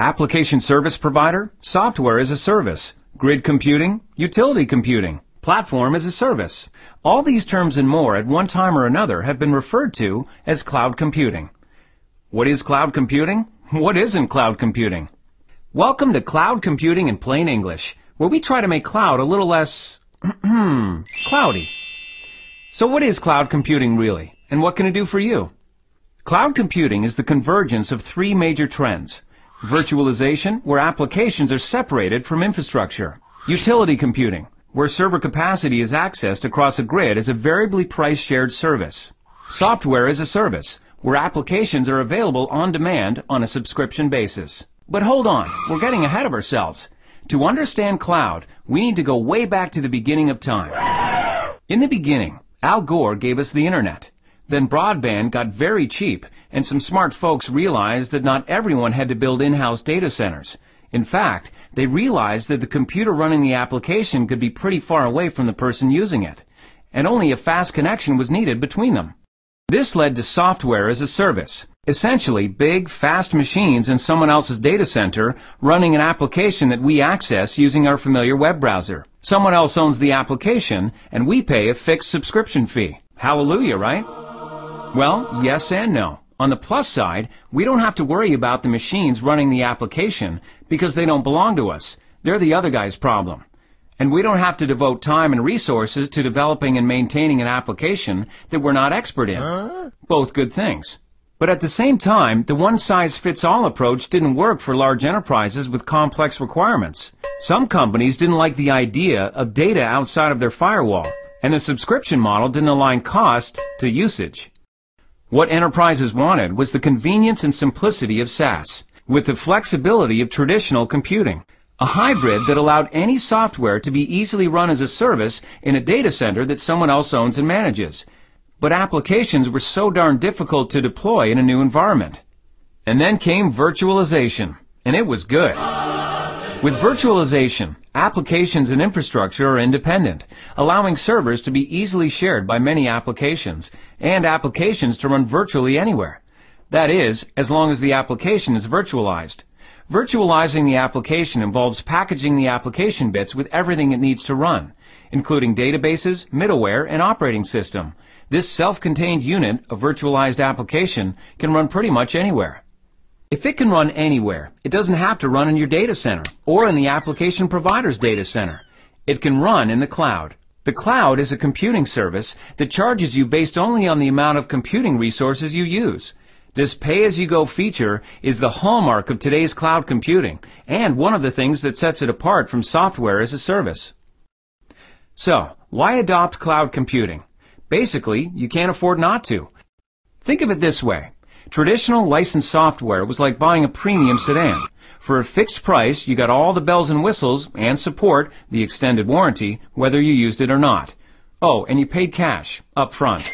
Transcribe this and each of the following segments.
Application service provider, software as a service, grid computing, utility computing, platform as a service. All these terms and more at one time or another have been referred to as cloud computing. What is cloud computing? What isn't cloud computing? Welcome to Cloud Computing in Plain English, where we try to make cloud a little less cloudy. So what is cloud computing really, and what can it do for you? Cloud computing is the convergence of three major trends. Virtualization, where applications are separated from infrastructure. Utility computing, where server capacity is accessed across a grid as a variably priced shared service. Software as a service, where applications are available on demand on a subscription basis. But hold on, we're getting ahead of ourselves. To understand cloud, we need to go way back to the beginning of time. In the beginning, Al Gore gave us the internet. Then broadband got very cheap, and some smart folks realized that not everyone had to build in-house data centers. In fact, they realized that the computer running the application could be pretty far away from the person using it, and only a fast connection was needed between them. This led to software as a service. Essentially, big, fast machines in someone else's data center running an application that we access using our familiar web browser. Someone else owns the application, and we pay a fixed subscription fee. Hallelujah, right? Well, yes and no. On the plus side, we don't have to worry about the machines running the application because they don't belong to us. They're the other guy's problem. And we don't have to devote time and resources to developing and maintaining an application that we're not expert in. Both good things. But at the same time, the one-size-fits-all approach didn't work for large enterprises with complex requirements. Some companies didn't like the idea of data outside of their firewall, and the subscription model didn't align cost to usage. What enterprises wanted was the convenience and simplicity of SaaS, with the flexibility of traditional computing. A hybrid that allowed any software to be easily run as a service in a data center that someone else owns and manages. But applications were so darn difficult to deploy in a new environment. And then came virtualization, and it was good. With virtualization, applications and infrastructure are independent, allowing servers to be easily shared by many applications, and applications to run virtually anywhere. That is, as long as the application is virtualized. Virtualizing the application involves packaging the application bits with everything it needs to run, including databases, middleware, and operating system. This self-contained unit, a virtualized application, can run pretty much anywhere. If it can run anywhere, it doesn't have to run in your data center or in the application provider's data center. It can run in the cloud. The cloud is a computing service that charges you based only on the amount of computing resources you use. This pay-as-you-go feature is the hallmark of today's cloud computing and one of the things that sets it apart from software as a service. So, why adopt cloud computing? Basically, you can't afford not to. Think of it this way. Traditional licensed software was like buying a premium sedan. For a fixed price, you got all the bells and whistles and support, the extended warranty, whether you used it or not. Oh, and you paid cash, up front.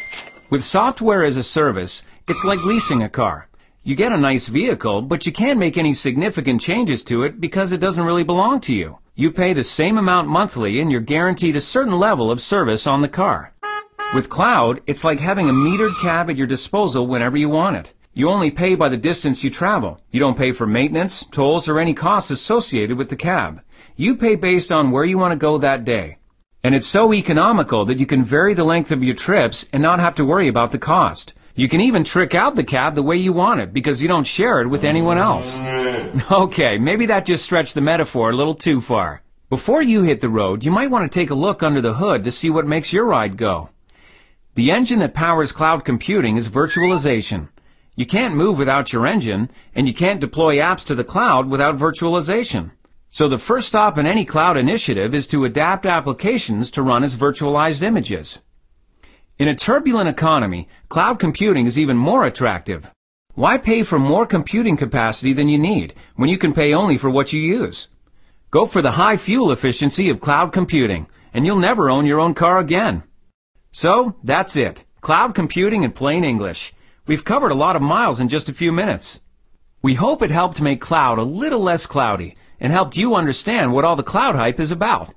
With software as a service, it's like leasing a car. You get a nice vehicle, but you can't make any significant changes to it because it doesn't really belong to you. You pay the same amount monthly and you're guaranteed a certain level of service on the car. With cloud, it's like having a metered cab at your disposal whenever you want it. You only pay by the distance you travel. You don't pay for maintenance, tolls, or any costs associated with the cab. You pay based on where you want to go that day. And it's so economical that you can vary the length of your trips and not have to worry about the cost. You can even trick out the cab the way you want it because you don't share it with anyone else. Okay, maybe that just stretched the metaphor a little too far. Before you hit the road, you might want to take a look under the hood to see what makes your ride go. The engine that powers cloud computing is virtualization. You can't move without your engine, and you can't deploy apps to the cloud without virtualization. So the first stop in any cloud initiative is to adapt applications to run as virtualized images. In a turbulent economy, cloud computing is even more attractive. Why pay for more computing capacity than you need when you can pay only for what you use? Go for the high fuel efficiency of cloud computing, and you'll never own your own car again. So, that's it. Cloud computing in plain English. We've covered a lot of miles in just a few minutes. We hope it helped make cloud a little less cloudy and helped you understand what all the cloud hype is about.